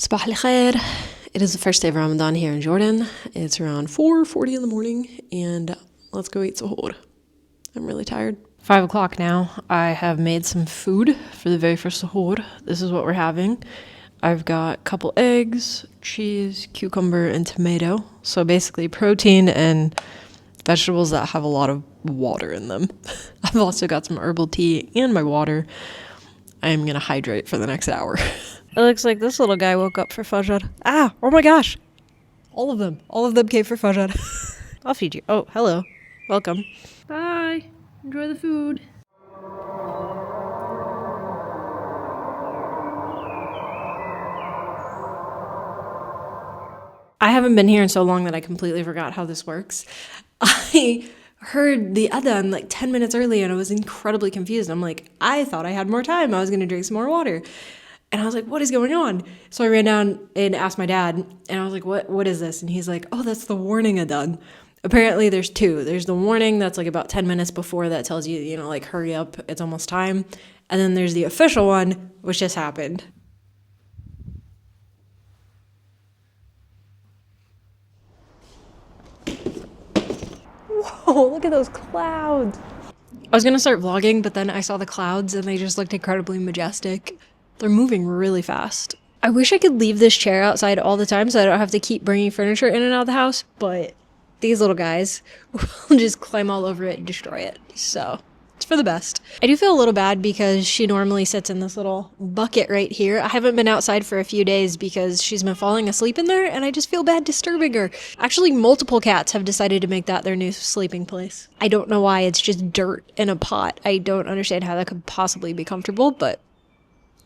Sabah al-khair. It is the first day of Ramadan here in Jordan. It's around 4:40 in the morning, and let's go eat suhoor. I'm really tired. 5 o'clock now. I have made some food for the very first suhoor. This is what we're having. I've got a couple eggs, cheese, cucumber, and tomato. So basically protein and vegetables that have a lot of water in them. I've also got some herbal tea and my water. I'm going to hydrate for the next hour. It looks like this little guy woke up for Fajr. Oh my gosh. All of them came for Fajr. I'll feed you. Oh, hello. Welcome. Bye. Enjoy the food. I haven't been here in so long that I completely forgot how this works. I heard the adhan like 10 minutes early and I was incredibly confused. I'm like, I thought I had more time. I was going to drink some more water. And I was like, what is going on? So I ran down and asked my dad, and I was like, what is this? And he's like, oh, that's the warning adhan. Apparently there's two. There's the warning that's like about 10 minutes before that tells you, like, hurry up, it's almost time. And then there's the official one, which just happened. Whoa, look at those clouds. I was going to start vlogging, but then I saw the clouds and they just looked incredibly majestic. They're moving really fast. I wish I could leave this chair outside all the time so I don't have to keep bringing furniture in and out of the house, but these little guys will just climb all over it and destroy it. So it's for the best. I do feel a little bad because she normally sits in this little bucket right here. I haven't been outside for a few days because she's been falling asleep in there and I just feel bad disturbing her. Actually, multiple cats have decided to make that their new sleeping place. I don't know why. It's just dirt in a pot. I don't understand how that could possibly be comfortable, but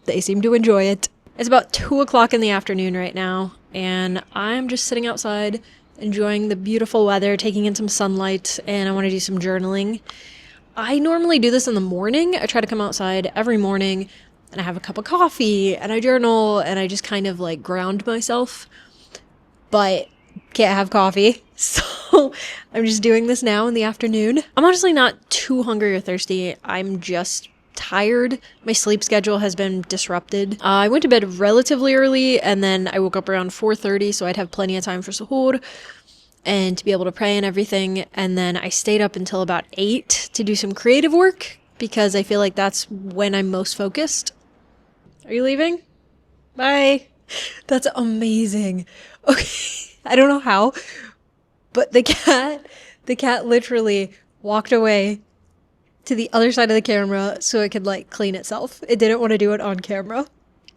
they seem to enjoy it. It's about 2 o'clock in the afternoon right now, and I'm just sitting outside enjoying the beautiful weather, taking in some sunlight, and I want to do some journaling. I normally do this in the morning. I try to come outside every morning, and I have a cup of coffee, and I journal, and I just kind of like ground myself, but can't have coffee, so I'm just doing this now in the afternoon. I'm honestly not too hungry or thirsty. I'm just tired. My sleep schedule has been disrupted. I went to bed relatively early and then I woke up around 4:30 so I'd have plenty of time for suhoor and to be able to pray and everything. And then I stayed up until about 8 to do some creative work because I feel like that's when I'm most focused. Are you leaving? Bye. That's amazing. Okay. I don't know how, but the cat literally walked away to the other side of the camera so it could like clean itself. It didn't want to do it on camera.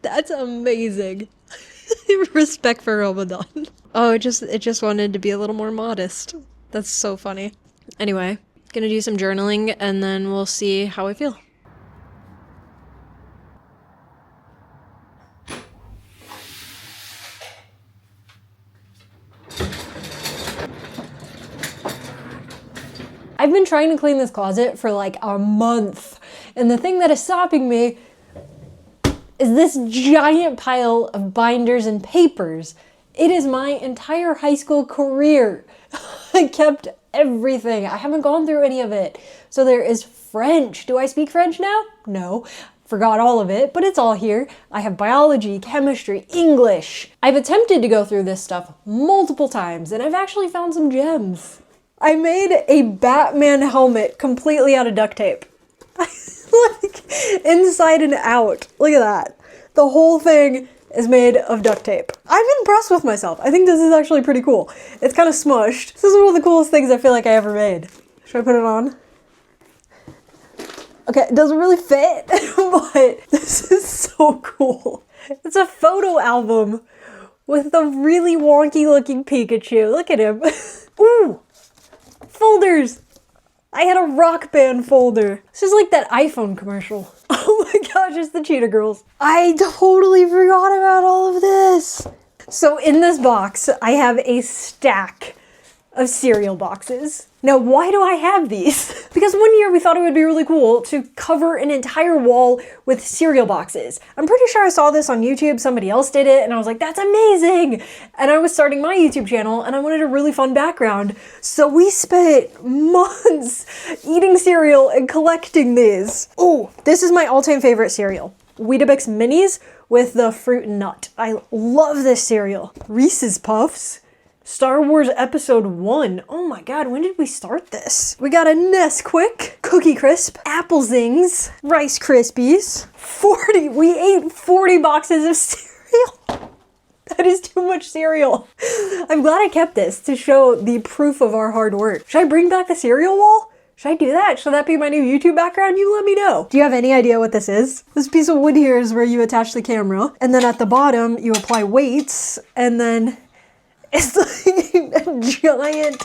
That's amazing. Respect for Ramadan. Oh, it just wanted to be a little more modest. That's so funny. Anyway, gonna do some journaling and then we'll see how I feel. I've been trying to clean this closet for like a month, and the thing that is stopping me is this giant pile of binders and papers. It is my entire high school career. I kept everything. I haven't gone through any of it. So there is French. Do I speak French now? No. Forgot all of it, but it's all here. I have biology, chemistry, English. I've attempted to go through this stuff multiple times, and I've actually found some gems. I made a Batman helmet completely out of duct tape. Like, inside and out. Look at that. The whole thing is made of duct tape. I'm impressed with myself. I think this is actually pretty cool. It's kind of smushed. This is one of the coolest things I feel like I ever made. Should I put it on? Okay, it doesn't really fit, but this is so cool. It's a photo album with a really wonky looking Pikachu. Look at him. Ooh! Folders! I had a Rock Band folder. This is like that iPhone commercial. Oh my gosh, it's the Cheetah Girls. I totally forgot about all of this. So in this box, I have a stack of cereal boxes. Now, why do I have these? Because one year we thought it would be really cool to cover an entire wall with cereal boxes. I'm pretty sure I saw this on YouTube, somebody else did it, and I was like, that's amazing! And I was starting my YouTube channel, and I wanted a really fun background, so we spent months eating cereal and collecting these. Oh, this is my all-time favorite cereal. Weetabix Minis with the fruit and nut. I love this cereal. Reese's Puffs. Star Wars Episode 1. Oh my god, when did we start this? We got a Nesquik, Cookie Crisp, Apple Zings, Rice Krispies. We ate 40 boxes of cereal. That is too much cereal. I'm glad I kept this to show the proof of our hard work. Should I bring back the cereal wall? Should I do that? Should that be my new YouTube background? You let me know. Do you have any idea what this is? This piece of wood here is where you attach the camera. And then at the bottom, you apply weights. And then it's like a giant,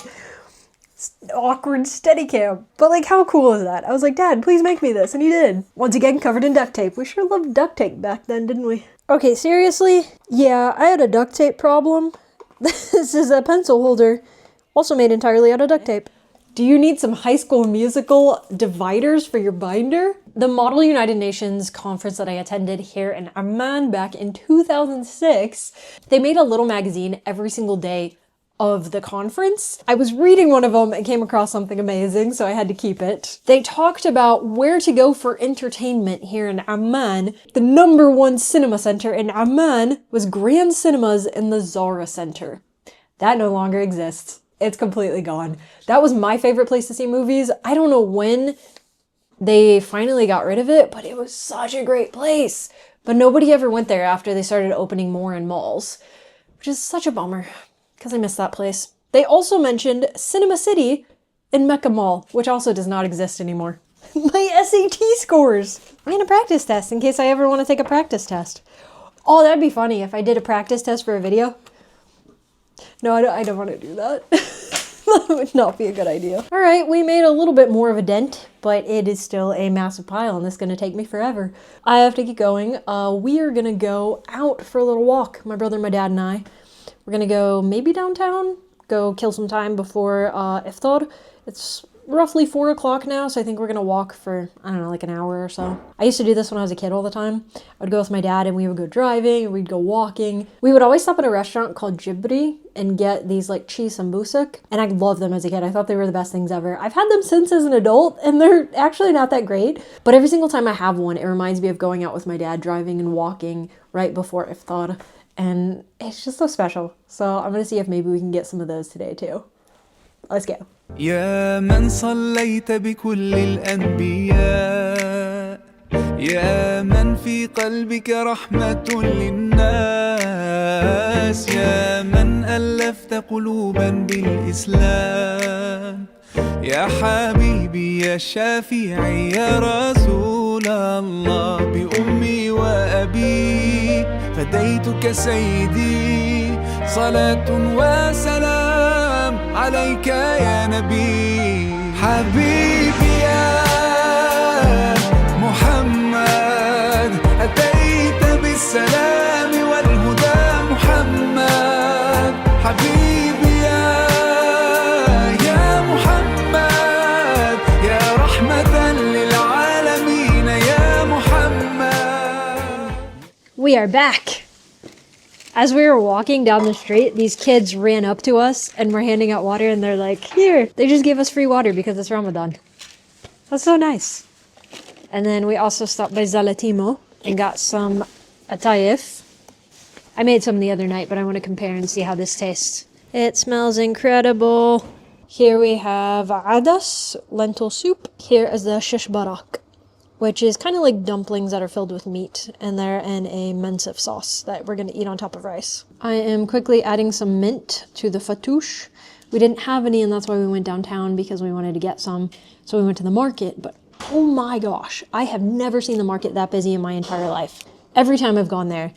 awkward Steadicam. But like, how cool is that? I was like, Dad, please make me this. And he did. Once again, covered in duct tape. We sure loved duct tape back then, didn't we? Okay, seriously? Yeah, I had a duct tape problem. This is a pencil holder, also made entirely out of duct tape. Do you need some High School Musical dividers for your binder? The Model United Nations conference that I attended here in Amman back in 2006, they made a little magazine every single day of the conference. I was reading one of them and came across something amazing, so I had to keep it. They talked about where to go for entertainment here in Amman. The #1 cinema center in Amman was Grand Cinemas in the Zara Center. That no longer exists. It's completely gone. That was my favorite place to see movies. I don't know when they finally got rid of it, but it was such a great place. But nobody ever went there after they started opening more in malls, which is such a bummer because I miss that place. They also mentioned Cinema City in Mecca Mall, which also does not exist anymore. My SAT scores! I need a practice test in case I ever want to take a practice test. Oh, that'd be funny if I did a practice test for a video. No, I don't want to do that. That would not be a good idea. All right, we made a little bit more of a dent, but it is still a massive pile and it's gonna take me forever. I have to keep going. We are gonna go out for a little walk, my brother, my dad, and I. We're gonna go maybe downtown, go kill some time before Iftar. It's roughly 4 o'clock now, so I think we're gonna walk for, I don't know, like an hour or so. I used to do this when I was a kid all the time. I would go with my dad and we would go driving and we'd go walking. We would always stop at a restaurant called Jibri and get these like cheese sambusak, and I loved them as a kid. I thought they were the best things ever. I've had them since as an adult and they're actually not that great, but every single time I have one, it reminds me of going out with my dad, driving and walking right before Iftar, and it's just so special. So I'm gonna see if maybe we can get some of those today too. Let's go. يا من صليت بكل الأنبياء يا من في قلبك رحمة للناس يا من ألفت قلوبا بالإسلام يا حبيبي يا شافعي يا رسول الله بأمي وأبي فديتك سيدي صلاة وسلام عليك يا نبي حبيبي يا محمد أتيت بالسلام والهدى محمد حبيبي يا محمد يا رحمة للعالمين يا محمد. We are back. As we were walking down the street, these kids ran up to us and were handing out water, and they're like, here, they just gave us free water because it's Ramadan. That's so nice. And then we also stopped by Zalatimo and got some atayef. I made some the other night, but I want to compare and see how this tastes. It smells incredible. Here we have adas, lentil soup. Here is the shish barak, which is kind of like dumplings that are filled with meat, and they're in a mensif sauce that we're gonna eat on top of rice. I am quickly adding some mint to the fatouche. We didn't have any, and that's why we went downtown, because we wanted to get some. So we went to the market, but oh my gosh, I have never seen the market that busy in my entire life. Every time I've gone there,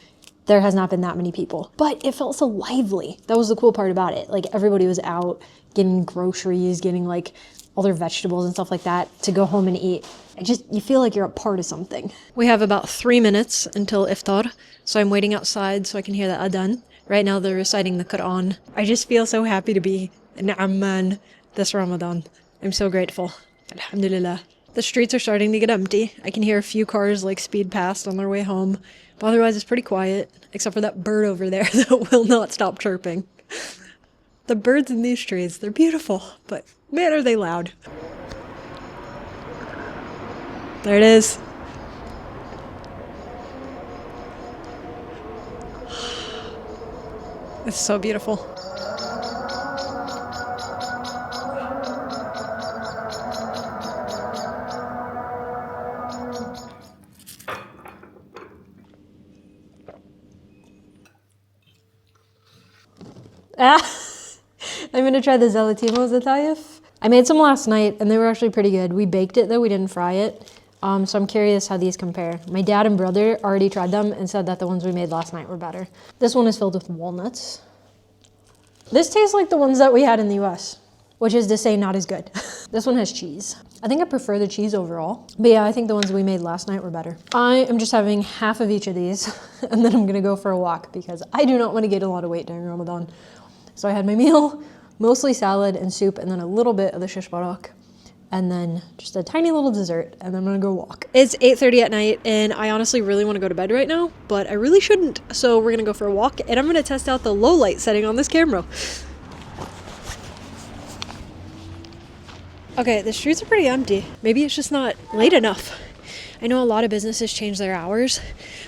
there has not been that many people, but it felt so lively. That was the cool part about it. Like, everybody was out getting groceries, getting like all their vegetables and stuff like that to go home and eat. You feel like you're a part of something. We have about 3 minutes until Iftar, so I'm waiting outside so I can hear the adhan. Right now they're reciting the Quran. I just feel so happy to be in Amman this Ramadan. I'm so grateful. Alhamdulillah. The streets are starting to get empty. I can hear a few cars like speed past on their way home, but otherwise it's pretty quiet, except for that bird over there that will not stop chirping. The birds in these trees, they're beautiful, but man, are they loud. There it is. It's so beautiful. Ah, I'm gonna try the Zelatimo Zatayef. I made some last night and they were actually pretty good. We baked it though, we didn't fry it. So I'm curious how these compare. My dad and brother already tried them and said that the ones we made last night were better. This one is filled with walnuts. This tastes like the ones that we had in the US, which is to say not as good. This one has cheese. I think I prefer the cheese overall. But yeah, I think the ones we made last night were better. I am just having half of each of these and then I'm gonna go for a walk because I do not want to gain a lot of weight during Ramadan. So I had my meal, mostly salad and soup, and then a little bit of the shish barak, and then just a tiny little dessert, and then I'm gonna go walk. It's 8:30 at night, and I honestly really want to go to bed right now, but I really shouldn't. So we're gonna go for a walk, and I'm gonna test out the low light setting on this camera. Okay, the streets are pretty empty. Maybe it's just not late enough. I know a lot of businesses change their hours.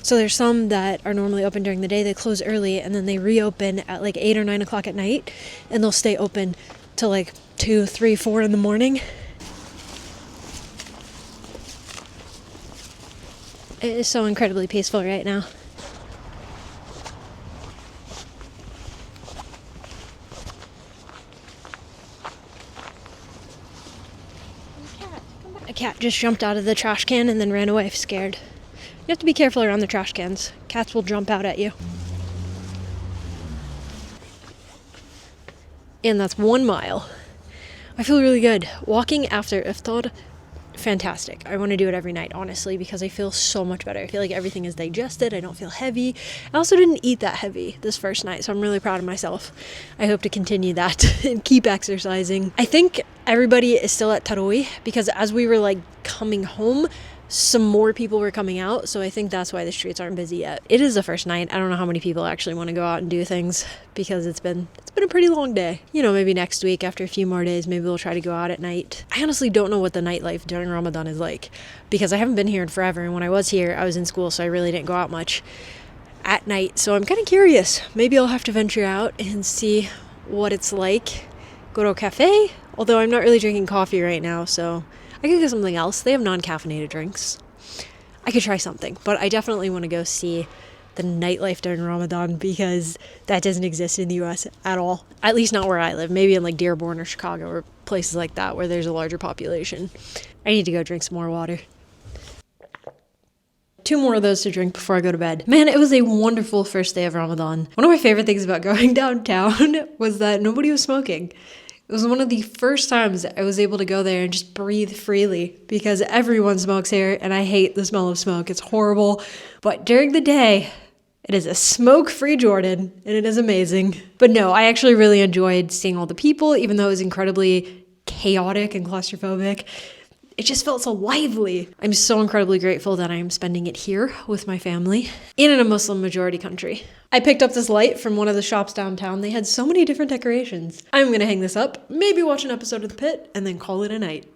So there's some that are normally open during the day, they close early and then they reopen at like 8 or 9 o'clock at night and they'll stay open till like 2, 3, 4 in the morning. It is so incredibly peaceful right now. A cat just jumped out of the trash can and then ran away scared. You have to be careful around the trash cans. Cats will jump out at you. And that's 1 mile. I feel really good. Walking after Iftar, fantastic. I want to do it every night, honestly, because I feel so much better. I feel like everything is digested. I don't feel heavy. I also didn't eat that heavy this first night, so I'm really proud of myself. I hope to continue that and keep exercising. I think everybody is still at Tarawih because as we were like coming home, some more people were coming out, so I think that's why the streets aren't busy yet. It is the first night. I don't know how many people actually want to go out and do things because it's been a pretty long day. You know, maybe next week after a few more days, maybe we'll try to go out at night. I honestly don't know what the nightlife during Ramadan is like because I haven't been here in forever, and when I was here, I was in school, so I really didn't go out much at night. So I'm kind of curious. Maybe I'll have to venture out and see what it's like. Go to a cafe, although I'm not really drinking coffee right now, so I could get something else. They have non-caffeinated drinks. I could try something, but I definitely want to go see the nightlife during Ramadan because that doesn't exist in the US at all. At least not where I live. Maybe in like Dearborn or Chicago or places like that where there's a larger population. I need to go drink some more water. 2 more of those to drink before I go to bed. Man, it was a wonderful first day of Ramadan. One of my favorite things about going downtown was that nobody was smoking. It was one of the first times I was able to go there and just breathe freely because everyone smokes here and I hate the smell of smoke. It's horrible. But during the day, it is a smoke-free Jordan and it is amazing. But no, I actually really enjoyed seeing all the people, even though it was incredibly chaotic and claustrophobic. It just felt so lively. I'm so incredibly grateful that I am spending it here with my family and in a Muslim majority country. I picked up this light from one of the shops downtown. They had so many different decorations. I'm gonna hang this up, maybe watch an episode of The Pit, and then call it a night.